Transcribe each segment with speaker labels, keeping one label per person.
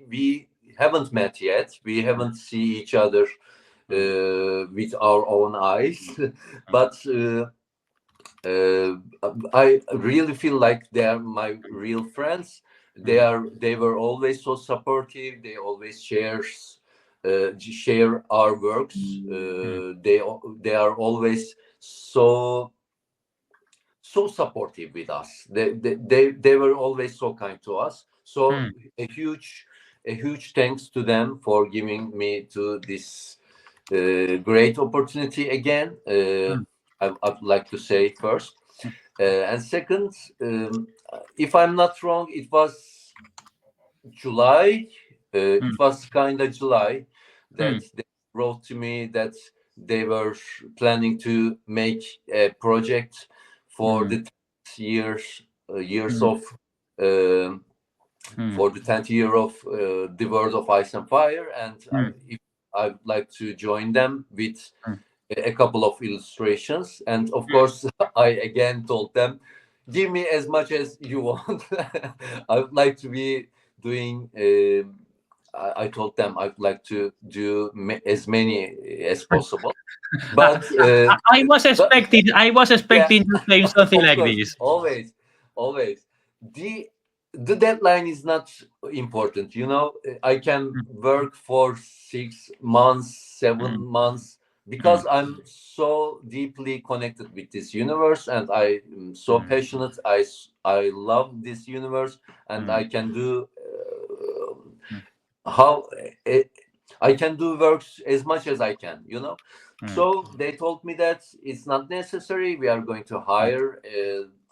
Speaker 1: we haven't met yet. We haven't see each other with our own eyes, but uh, I really feel like they are my real friends. They were always so supportive. They always share our works. They are always so supportive with us. They were always so kind to us. So a huge thanks to them for giving me to this great opportunity again. I'd like to say first, and second, if I'm not wrong, it was July. It was kind of July that they wrote to me that they were planning to make a project for the 10th years of um for the 10th year of the World of Ice and Fire, and if I'd like to join them with a couple of illustrations. And of course, I again told them, give me as much as you want. I would like to be doing. I told them I'd like to do as many as possible. But but
Speaker 2: I was
Speaker 1: yeah,
Speaker 2: expecting to say something
Speaker 1: of
Speaker 2: like
Speaker 1: course,
Speaker 2: this.
Speaker 1: always. The deadline is not important. I can work for 6 months, 7 months, because I'm so deeply connected with this universe, and I'm so passionate. I love this universe, and I can do how uh, I can do works as much as I can. So they told me that it's not necessary. We are going to hire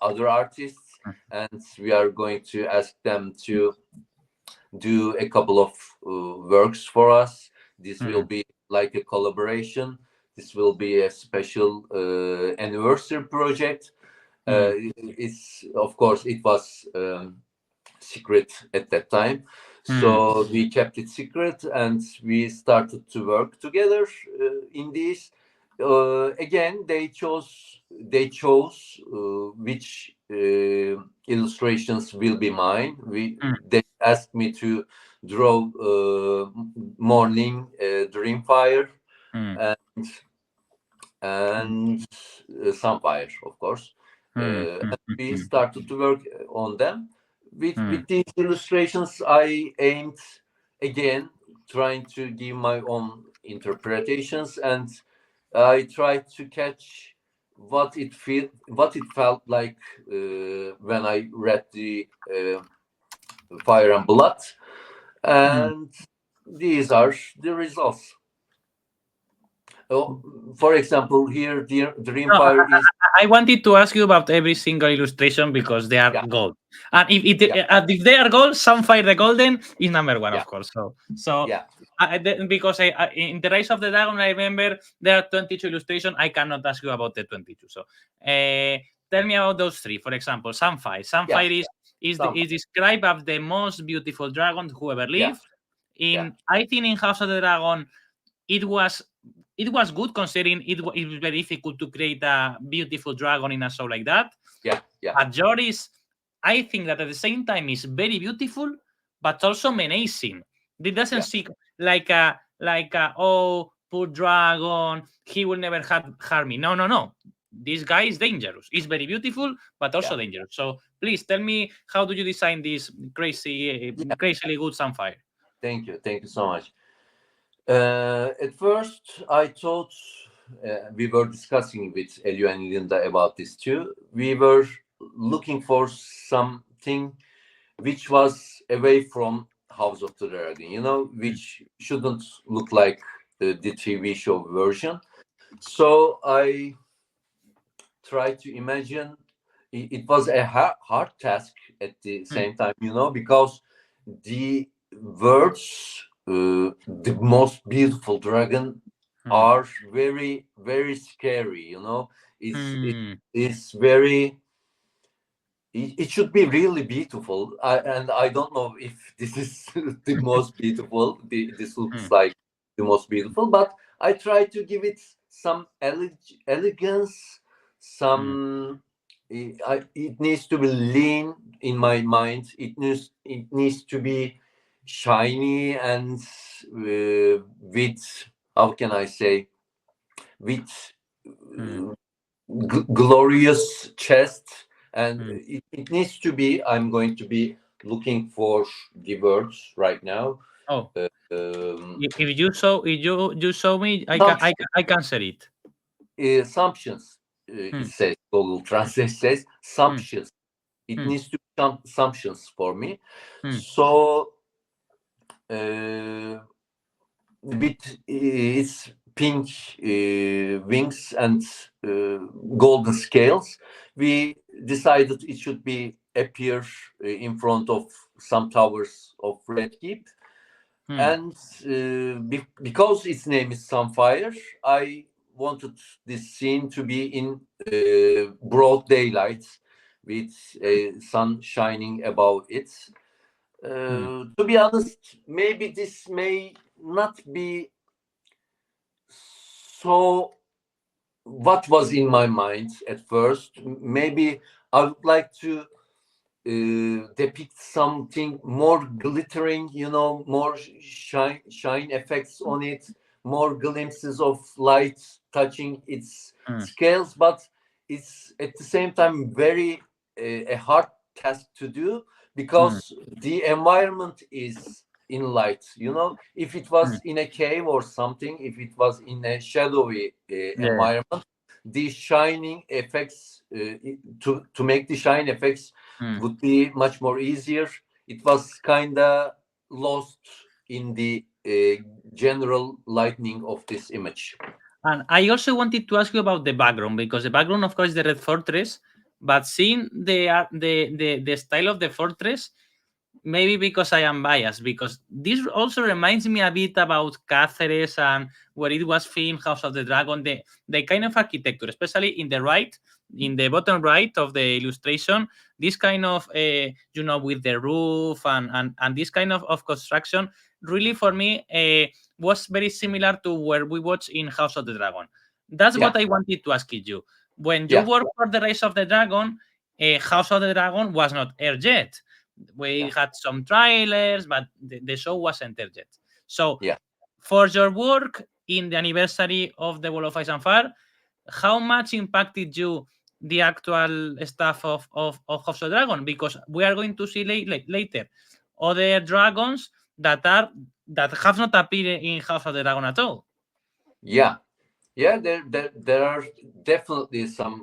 Speaker 1: other artists, and we are going to ask them to do a couple of works for us. This will be like a collaboration. This will be a special anniversary project. It's, of course, it was secret at that time, so we kept it secret, and we started to work together in this. Again, they chose which illustrations will be mine. They asked me to draw Morning, Dreamfire, and Sunfire, of course. And we started to work on them. With these illustrations, I aimed again, trying to give my own interpretations, and I tried to catch what it felt like when I read the Fire and Blood, and these are the results. Oh, for example, here,
Speaker 2: No,
Speaker 1: Dreamfire is,
Speaker 2: I wanted to ask you about every single illustration because they are
Speaker 1: yeah,
Speaker 2: gold. And
Speaker 1: yeah,
Speaker 2: if they are gold, Sunfire the Golden is number one,
Speaker 1: yeah,
Speaker 2: of course. So
Speaker 1: yeah,
Speaker 2: because in the Rise of the Dragon, I remember there are 22 illustrations. I cannot ask you about the 22. So tell me about those three. For example, Sunfire.
Speaker 1: yeah,
Speaker 2: Sunfire is described as the most beautiful dragon who ever
Speaker 1: yeah,
Speaker 2: lived.
Speaker 1: yeah,
Speaker 2: I think in House of the Dragon, it was good considering it was very difficult to create a beautiful dragon in a show like that.
Speaker 1: yeah, yeah,
Speaker 2: But Joris, I think that at the same time is very beautiful, but also menacing. It doesn't
Speaker 1: yeah,
Speaker 2: see like a oh poor dragon, he will never harm me. No, no, no. This guy is dangerous. He's very beautiful, but also
Speaker 1: yeah.
Speaker 2: dangerous. So please tell me, how do you design this
Speaker 1: Yeah.
Speaker 2: crazily good Sunfire?
Speaker 1: Thank you so much. At first, I thought we were discussing with Elio and Linda about this too. We were looking for something which was away from House of the Dragon, which shouldn't look like the TV show version. So I tried to imagine. It was a hard task at the same time, because the words, the most beautiful dragon, are very, very scary. It's very. It should be really beautiful, and I don't know if this is the most beautiful. This looks like the most beautiful, but I try to give it some elegance. It needs to be lean in my mind. It needs to be shiny and with, how can I say, with glorious chest, and it needs to be. I'm going to be looking for the words right now.
Speaker 2: Oh, if you show me, I can say it.
Speaker 1: Assumptions. It says, Google Translate says assumptions. It needs to be some assumptions for me. So with its pink wings and golden scales, we decided it should be appear in front of some towers of Red Keep. And because its name is Sunfire, I wanted this scene to be in broad daylight with sun shining above it. To be honest, maybe this may not be so what was in my mind at first. Maybe I would like to depict something more glittering, more shine effects on it, more glimpses of light touching its scales, but it's at the same time very a hard task to do, because the environment is in light. If it was in a cave or something, if it was in a shadowy environment, the shining effects to make the shine effects would be much more easier. It was kind of lost in the general lightning of this image.
Speaker 2: And I also wanted to ask you about the background, because the background, of course, is the Red Fortress, but seeing the style of the fortress, maybe because I am biased, because this also reminds me a bit about Cáceres and where it was filmed, House of the Dragon, the kind of architecture, especially in the bottom right of the illustration, this kind of, with the roof and this kind of construction, really for me was very similar to where we watched in House of the Dragon. That's what I wanted to ask you. When you work for the Rise of the Dragon, House of the Dragon was not aired yet. We had some trailers, but the show wasn't there yet. So for your work in the anniversary of the Wall of Ice and Fire, how much impacted you the actual stuff of House of the Dragon? Because we are going to see later other dragons that have not appeared in House of the Dragon at all.
Speaker 1: Yeah, there are definitely some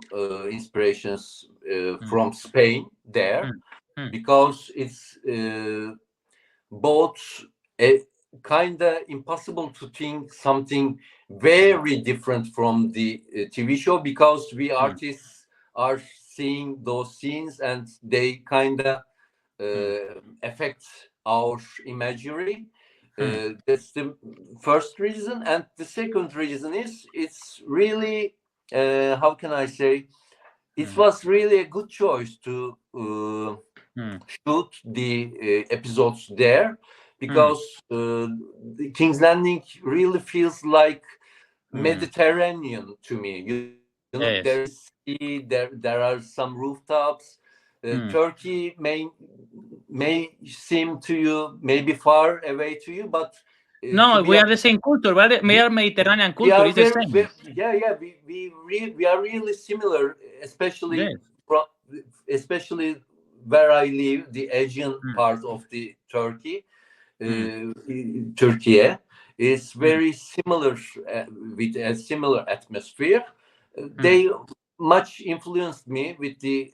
Speaker 1: inspirations from Spain there, because it's both kind of impossible to think something very different from the TV show, because we artists are seeing those scenes and they kind of affect our imagery. That's the first reason. And the second reason is it's really, how can I say, it was really a good choice to shoot the episodes there, because the King's Landing really feels like Mediterranean to me. There is sea, there are some rooftops. Turkey may seem to you maybe far away to you, but
Speaker 2: no, we are the same culture. We are Mediterranean culture. It's the same.
Speaker 1: We are really similar, especially where I live, the Aegean part of the Turkey. Turkey is very similar, with a similar atmosphere. They much influenced me with the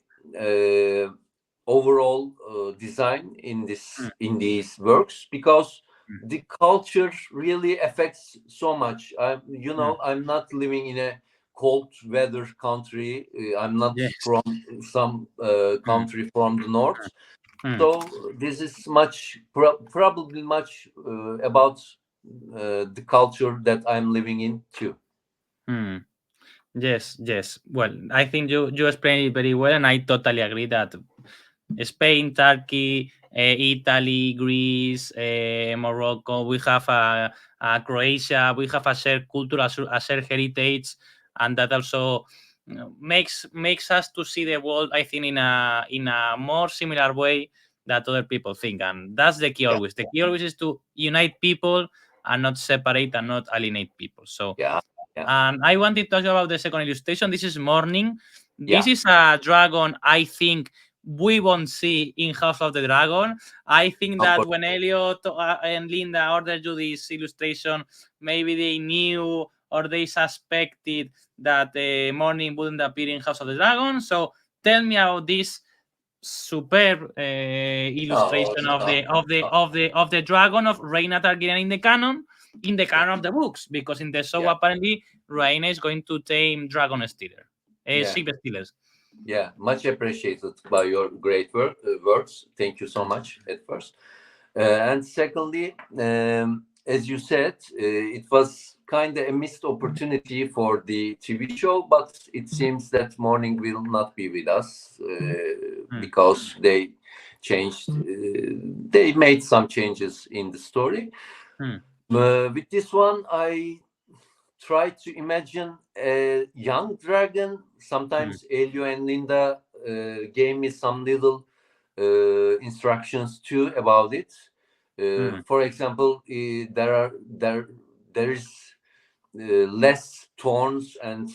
Speaker 1: overall design in these works, because the culture really affects so much. I'm not living in a cold weather country. I'm not from some country from the north. So this is probably much about the culture that I'm living in too.
Speaker 2: Yes. Well, I think you explained it very well, and I totally agree that Spain, Turkey, Italy, Greece, Morocco, we have a Croatia, we have a shared culture, a shared heritage, and that also makes us to see the world, I think, in a more similar way that other people think, and that's the key always. The key always is to unite people and not separate and not alienate people. So
Speaker 1: Yeah.
Speaker 2: and I wanted to talk about the second illustration. This is Morning. This
Speaker 1: Yeah.
Speaker 2: is a dragon I think we won't see in House of the Dragon. I think that when Elliot and Linda ordered you this illustration, maybe they knew or they suspected that Morning wouldn't appear in House of the Dragon. So tell me about this superb illustration of the dragon of Rhaena Targaryen in the canon of the books, because in the show apparently Rhaena is going to tame dragon stealer, sheep stealers.
Speaker 1: Yeah, much appreciated by your great words. Thank you so much at first. And secondly, as you said, it was kind of a missed opportunity for the TV show, but it seems that Morning will not be with us because they changed, they made some changes in the story. With this one, I try to imagine a young dragon. Sometimes Elio and Linda gave me some little instructions too about it. For example, there is less thorns and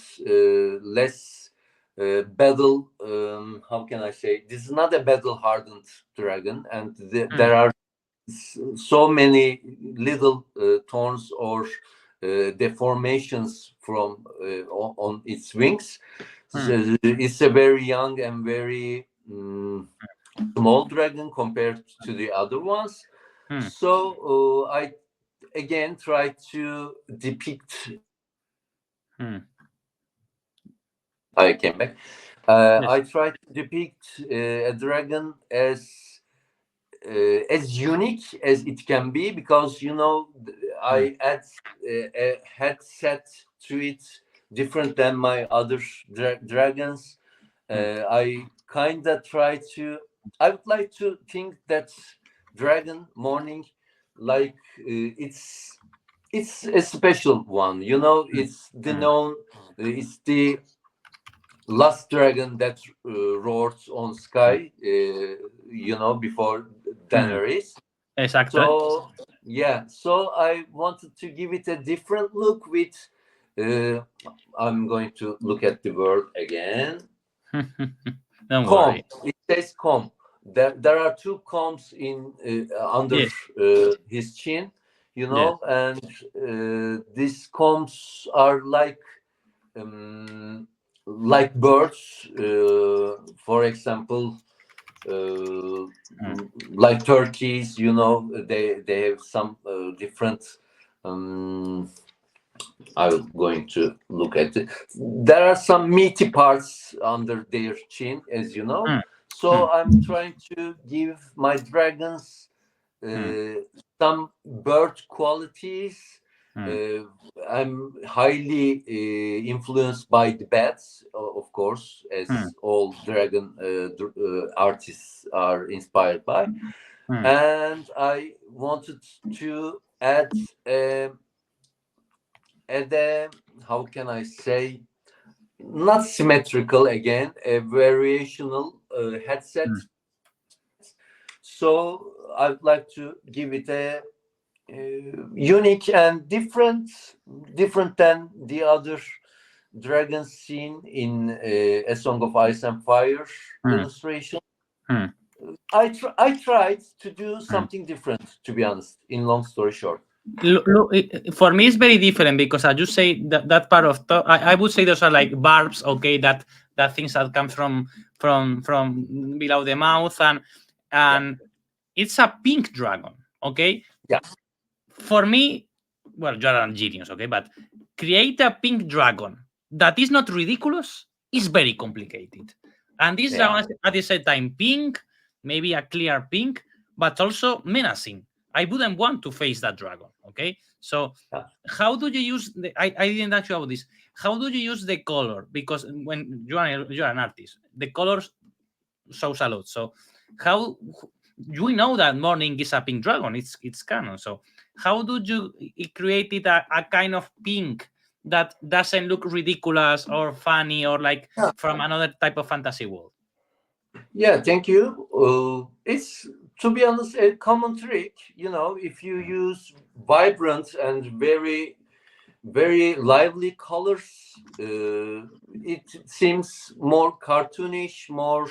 Speaker 1: less battle. How can I say? This is not a battle-hardened dragon, and there are so many little thorns or deformations from on its wings. So it's a very young and very small dragon compared to the other ones. So I again try to depict. I came back. I try to depict a dragon as unique as it can be, because I add a headset to it different than my other dragons. I kind of try to. I would like to think that Dragon Morning, like it's a special one. It's the known. It's the last dragon that roared on sky. Before Daenerys.
Speaker 2: Exactly.
Speaker 1: So I wanted to give it a different look with. I'm going to look at the word again.
Speaker 2: Don't
Speaker 1: comb.
Speaker 2: worry.
Speaker 1: It says comb. There are two combs in under his chin, and these combs are like birds. For example, like turkeys. They have some different. I'm going to look at it. There are some meaty parts under their chin, as you know. So I'm trying to give my dragons some bird qualities. I'm highly influenced by the bats, of course, as all dragon artists are inspired by. And I wanted to add how can I say, not symmetrical again, a variational headset. So I'd like to give it a unique and different than the other dragons seen in A Song of Ice and Fire illustration. I tried to do something different, to be honest, in long story short.
Speaker 2: Look, for me, it's very different, because as you say, that part of I would say those are like barbs, okay, that things that come from below the mouth, and it's a pink dragon, okay. For me, well, you're a genius, okay, but create a pink dragon that is not ridiculous is very complicated, and this dragon is at the same time pink, maybe a clear pink, but also menacing. I wouldn't want to face that dragon. Okay, so how do you use I didn't ask you about this. How do you use the color? Because when you're an artist, the colors shows a lot. So how we know that Morning is a pink dragon? It's canon. So how do you create it a kind of pink that doesn't look ridiculous or funny or like from another type of fantasy world?
Speaker 1: Yeah, thank you. It's to be honest, a common trick, if you use vibrant and very, very lively colors, it seems more cartoonish, more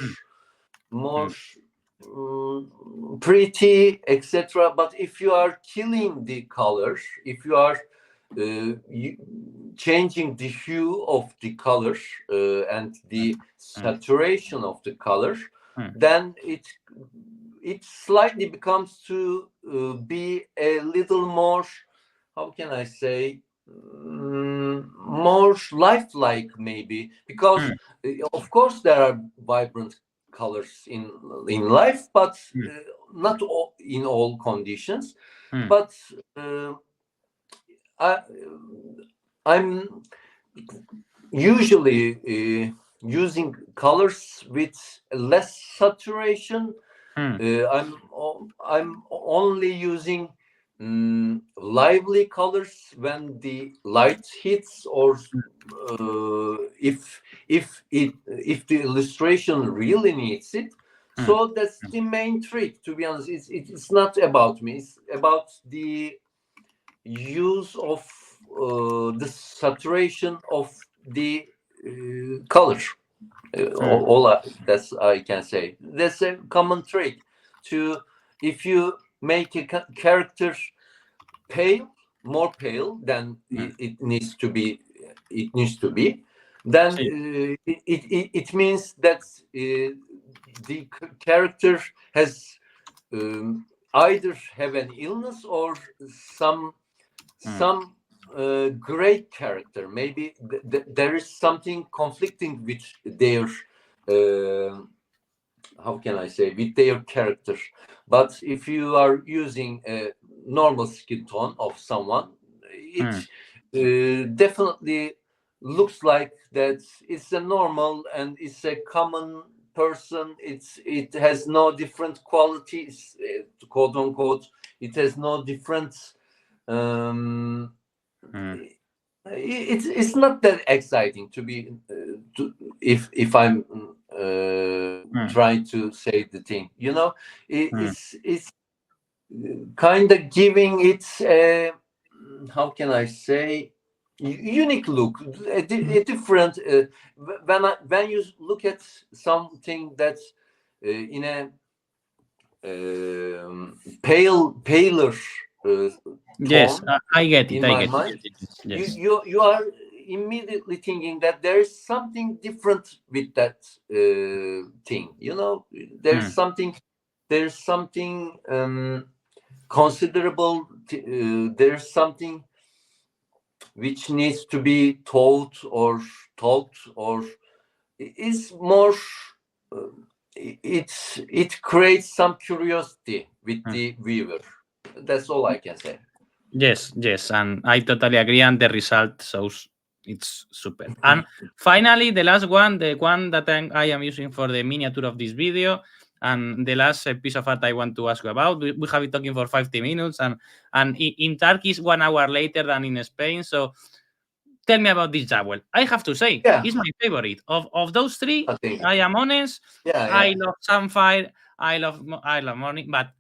Speaker 1: pretty, etc. But if you are killing the color, if you are changing the hue of the color and the saturation of the color, then it slightly becomes to be a little more, how can I say, more lifelike, maybe, because of course there are vibrant colors in life, but not in all conditions. But I'm usually using colors with less saturation. I'm only using lively colors when the light hits, or if the illustration really needs it. So that's the main trick, to be honest. It's not about me, it's about the use of the saturation of the color. That's I can say. That's a common trick. If you make a character pale, more pale than it needs to be, then it means that the character has either have an illness or some great character. Maybe there is something conflicting with their how can I say, with their character. But if you are using a normal skin tone of someone, it definitely looks like that it's a normal and it's a common person. It has no different qualities, quote unquote. It has no different it's not that exciting to be if I'm trying to say the thing, it's kind of giving it a, how can I say, unique look, a different when you look at something that's in a paler
Speaker 2: yes, I get it.
Speaker 1: in my mind.
Speaker 2: Yes.
Speaker 1: You are immediately thinking that there is something different with that thing. There's something considerable. There's something which needs to be told or is more. It creates some curiosity with the viewer. That's all I can say.
Speaker 2: Yes, and I totally agree, and the result shows it's super. And finally, the last one, the one that I am using for the miniature of this video, and the last piece of art I want to ask you about. We have been talking for 50 minutes, and in Turkey is 1 hour later than in Spain. So tell me about this Jawel. I have to say, it's my favorite of those three. I am honest. I love Sunfire. I love Morning, but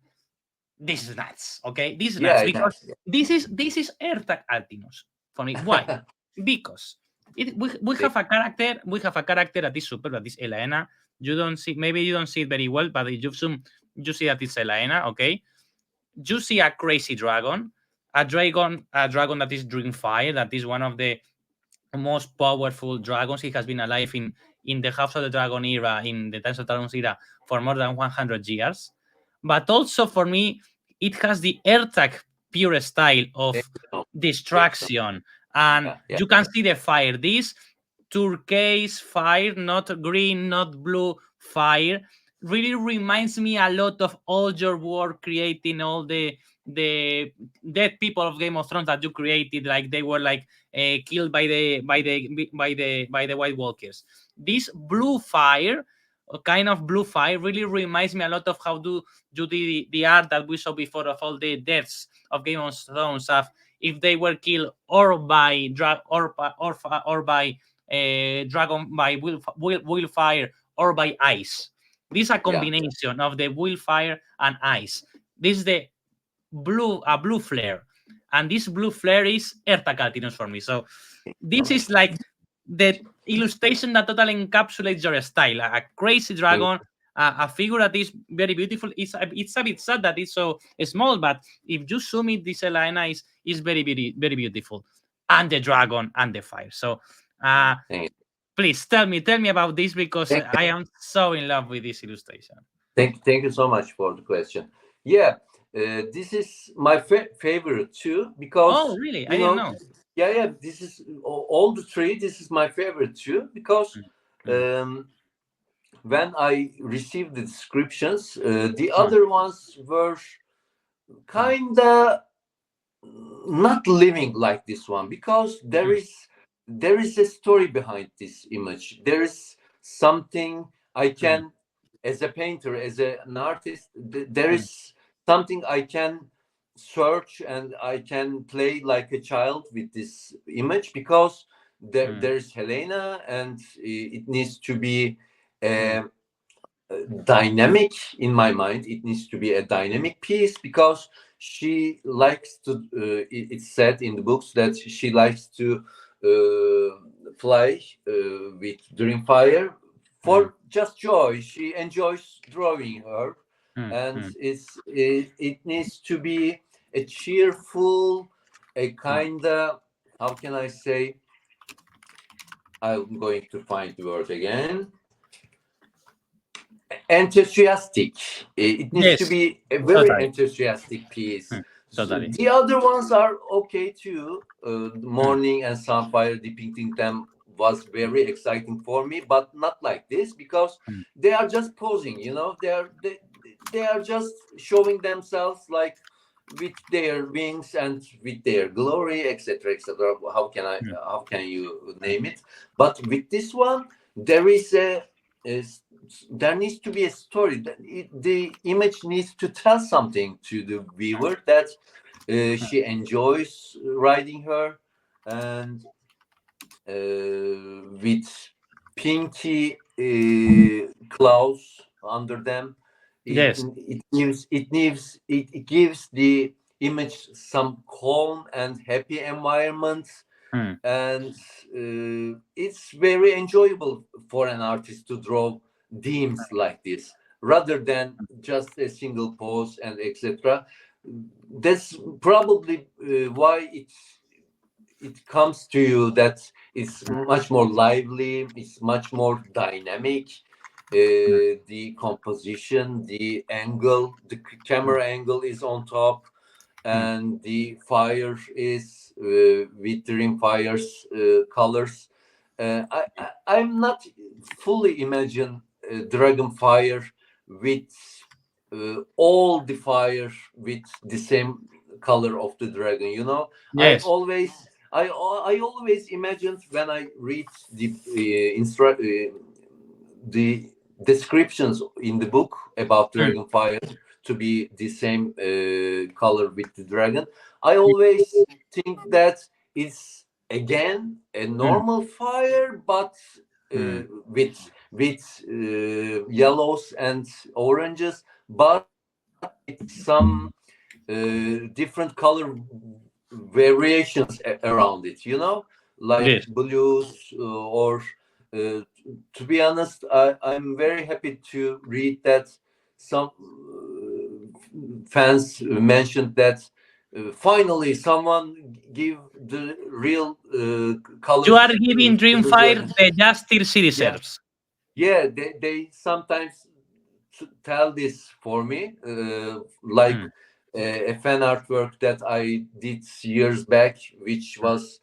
Speaker 2: this is nuts. Okay, this is nuts because this is AirTag Altimus for me. Why? Because we have a character. We have a character that is super. That is Elena. You don't see. Maybe you don't see it very well, but if you zoom, you see that it's Elena. Okay. You see a crazy dragon, a dragon that is drinking fire. That is one of the most powerful dragons. He has been alive in the House of the Dragon era, in the Times of Dragons era, for more than 100 years. But also for me, it has the AirTag pure style of distraction, and you can see the fire. This turquoise fire, not green, not blue fire, really reminds me a lot of all your work creating all the dead people of Game of Thrones that you created, like they were like killed by the White Walkers. This blue fire, kind of blue fire, really reminds me a lot of how do the art that we saw before of all the deaths of Game of Thrones, of if they were killed or by dragon by wildfire or by ice. This is a combination of the will fire and ice. This is the blue flare, and this blue flare is Erta Caltinus for me. So this is like the illustration that totally encapsulates your style. A crazy dragon, a figure that is very beautiful. It's a bit sad that it's so small, but if you zoom it, this Elena is very, very, very beautiful. And the dragon and the fire. So please tell me about this, because I am so in love with this illustration.
Speaker 1: Thank you so much for the question. Yeah, this is my favorite too, because
Speaker 2: oh really, I didn't know.
Speaker 1: Yeah, this is all the three. This is my favorite too, because when I received the descriptions, the other ones were kinda not living like this one, because there is a story behind this image. There is something I can, as a painter, as an artist, there is something I can search, and I can play like a child with this image, because there's Helena, and it needs to be dynamic. In my mind, it needs to be a dynamic piece, because she likes to it's said in the books that she likes to fly with Dreamfire for just joy. She enjoys drawing her, and it needs to be a cheerful, a kind of, how can I say, I'm going to find the word again, enthusiastic. It needs to be a very enthusiastic piece.
Speaker 2: Totally.
Speaker 1: The other ones are okay too. Morning and Sunfire, depicting them was very exciting for me, but not like this, because they are just posing. You know, they are just showing themselves, like with their wings and with their glory, etc., etc. How can you name it? But with this one, there needs to be a story. The image needs to tell something to the viewer, that she enjoys riding her, and with pinky clouds under them. It gives the image some calm and happy environment, and it's very enjoyable for an artist to draw themes like this, rather than just a single pose and etc. That's probably why it comes to you that it's much more lively, it's much more dynamic. The composition, the angle, the camera angle is on top, and the fire is with Dreamfire's colors. I'm not fully imagine Dragonfire with all the fire with the same color of the dragon. You know,
Speaker 2: yes.
Speaker 1: I always imagined, when I read the the descriptions in the book about Dragonfire to be the same color with the dragon, I always think that it's again a normal fire, but with yellows and oranges, but with some different color variations around it, you know, like blues or to be honest, I'm very happy to read that some fans mentioned that finally someone give the real colors.
Speaker 2: You are giving Dreamfire the justice he deserves.
Speaker 1: Yeah, they sometimes tell this for me, like a fan artwork that I did years back, which was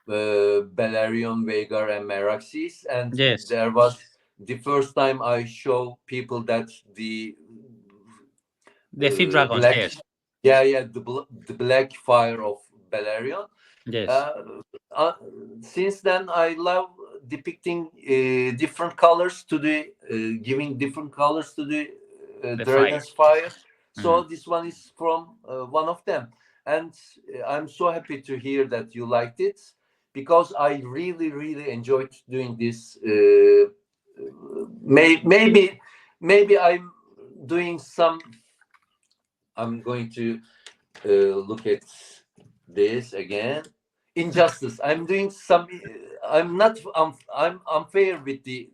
Speaker 1: Belerion, Vhagar, and Meraxes, and there was the first time I show people that the
Speaker 2: Sea Dragons,
Speaker 1: black, the black fire of Belerion.
Speaker 2: Yes.
Speaker 1: Since then, I love depicting different colors to the giving different colors to the dragon's fire. So this one is from one of them, and I'm so happy to hear that you liked it, because I really enjoyed doing this. Maybe maybe I'm doing some. I'm going to look at this again. Injustice. I'm doing some. I'm not. I'm unfair with the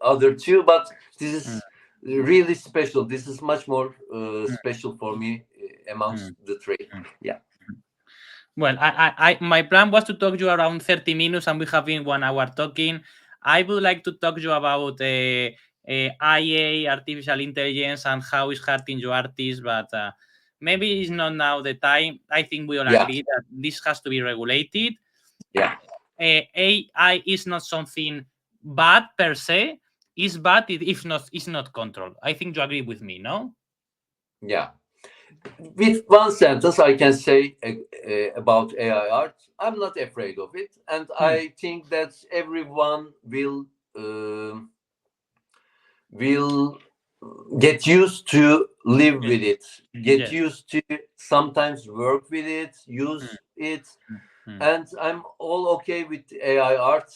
Speaker 1: other two, but this is really special. This is much more special for me amongst the three. Yeah.
Speaker 2: Well, my plan was to talk to you around 30 minutes, and we have been 1 hour talking. I would like to talk to you about IA, artificial intelligence, and how it's hurting your artists, but maybe it's not now the time. I think we all agree that this has to be regulated.
Speaker 1: Yeah.
Speaker 2: AI is not something bad per se. It's bad if not, it's not controlled. I think you agree with me, no?
Speaker 1: Yeah. With one sentence, I can say about AI art, I'm not afraid of it, and I think that everyone will get used to live with it, get used to sometimes work with it, use it, and I'm all okay with AI art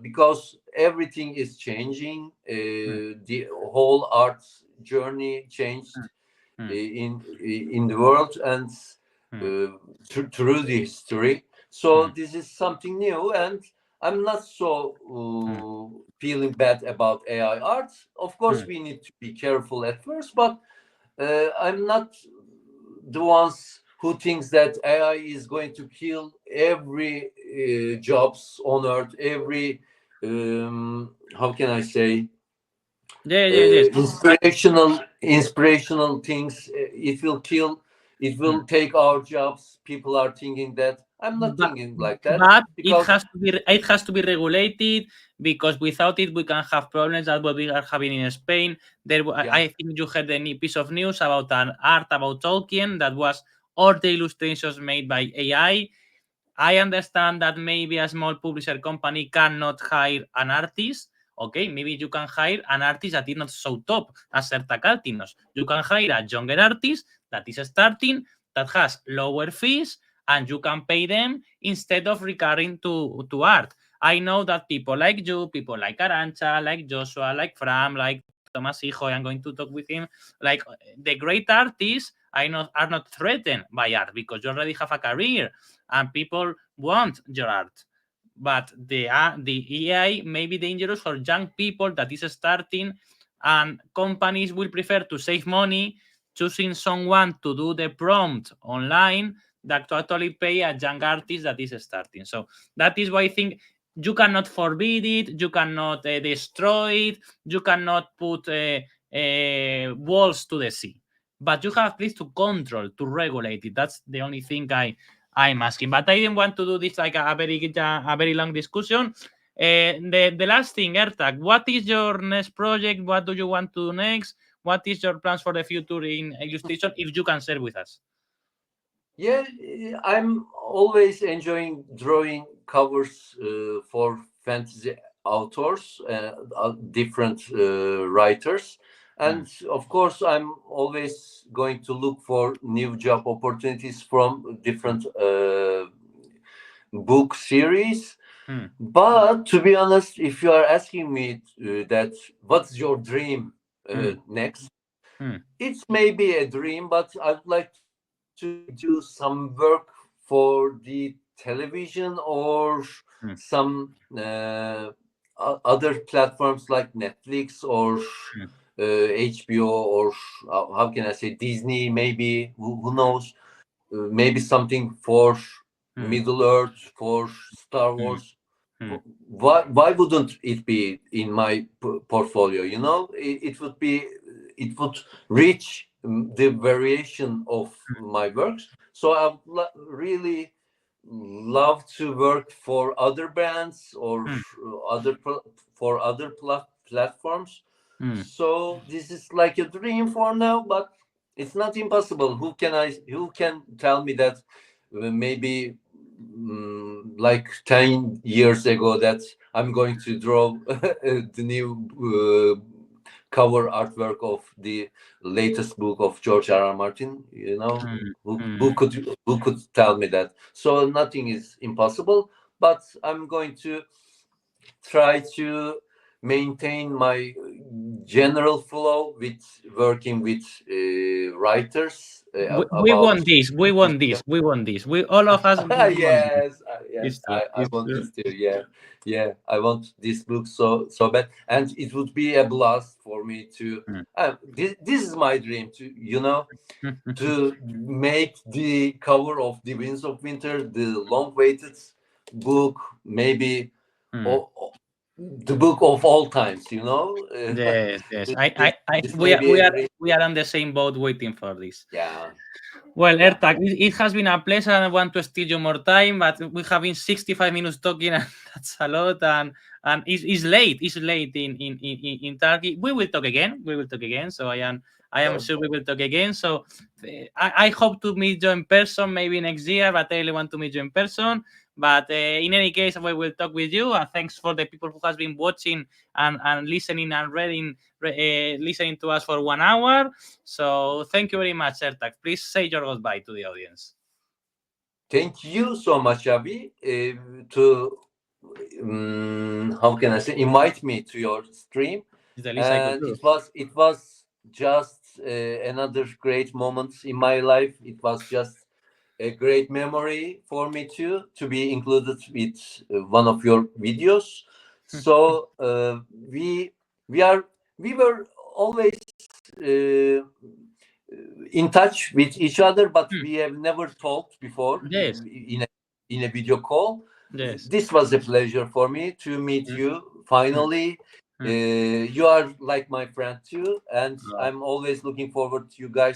Speaker 1: because everything is changing. The whole art journey changed in the world and through the history. So this is something new, and I'm not so feeling bad about AI art. Of course, we need to be careful at first, but I'm not the ones who thinks that AI is going to kill every jobs on earth, every how can I say inspirational things. It will kill. It will take our jobs. People are thinking that. I'm not thinking like that.
Speaker 2: But it has to be regulated, because without it we can have problems that what we are having in Spain. I think you heard any piece of news about an art about Tolkien that was all the illustrations made by AI. I understand that maybe a small publisher company cannot hire an artist. Okay, maybe you can hire an artist that is not so top as Serta Kaltinos. You can hire a younger artist that is starting, that has lower fees, and you can pay them instead of recurring to art. I know that people like you, people like Arantxa, like Joshua, like Fram, like Thomas Hijo, I'm going to talk with him, like the great artists are not threatened by art because you already have a career and people want your art. But the AI may be dangerous for young people that is starting, and companies will prefer to save money choosing someone to do the prompt online that to actually pay a young artist that is starting. So that is why I think you cannot forbid it, you cannot destroy it, you cannot put walls to the sea, but you have please to control, to regulate it. That's the only thing I'm asking. But I didn't want to do this like a very long discussion. The last thing, Ertak, what is your next project? What do you want to do next? What is your plans for the future in illustration, if you can share with us?
Speaker 1: Yeah, I'm always enjoying drawing covers for fantasy authors, different writers. And of course, I'm always going to look for new job opportunities from different book series. But to be honest, if you are asking me that what's your dream next, it may be a dream, but I'd like to do some work for the television or some other platforms like Netflix or HBO or how can I say Disney, maybe, who knows, maybe something for Middle Earth, for Star Wars. Why wouldn't it be in my portfolio? You know, it would reach the variation of my works. So I really love to work for other brands or for other platforms. So this is like a dream for now, but it's not impossible. Who can tell me that maybe like 10 years ago that I'm going to draw the new cover artwork of the latest book of George R.R. Martin? You know, who could tell me that? So nothing is impossible, but I'm going to try to maintain my general flow with working with writers
Speaker 2: We
Speaker 1: about.
Speaker 2: want this. We want this. We want this. We all of us. We want this.
Speaker 1: Yes,
Speaker 2: It's true.
Speaker 1: I
Speaker 2: It's
Speaker 1: want
Speaker 2: true.
Speaker 1: this too. Yeah, I want this book so bad, and it would be a blast for me to. This is my dream to, to make the cover of The Winds of Winter, the long-awaited book, maybe the book of all times.
Speaker 2: Yes, yes.
Speaker 1: This may be a great.
Speaker 2: We are on the same boat waiting for this.
Speaker 1: Yeah.
Speaker 2: Well, Ertak, it has been a pleasure. I want to steal you more time, but we have been 65 minutes talking, and that's a lot. And it's late. It's late in Turkey. We will talk again. So I am sure we will talk again. So I hope to meet you in person maybe next year, but I really want to meet you in person. But in any case, we will talk with you. And thanks for the people who has been watching and listening and reading, listening to us for 1 hour. So thank you very much, Ertak. Please say your goodbye to the audience.
Speaker 1: Thank you so much, Abi, to how can I say, invite me to your stream. And it was just another great moment in my life. It was just a great memory for me too, to be included with one of your videos. So we were always in touch with each other, but we have never talked before.
Speaker 2: Yes.
Speaker 1: in a video call.
Speaker 2: Yes.
Speaker 1: This was a pleasure for me to meet you finally. You are like my friend too, and I'm always looking forward to you guys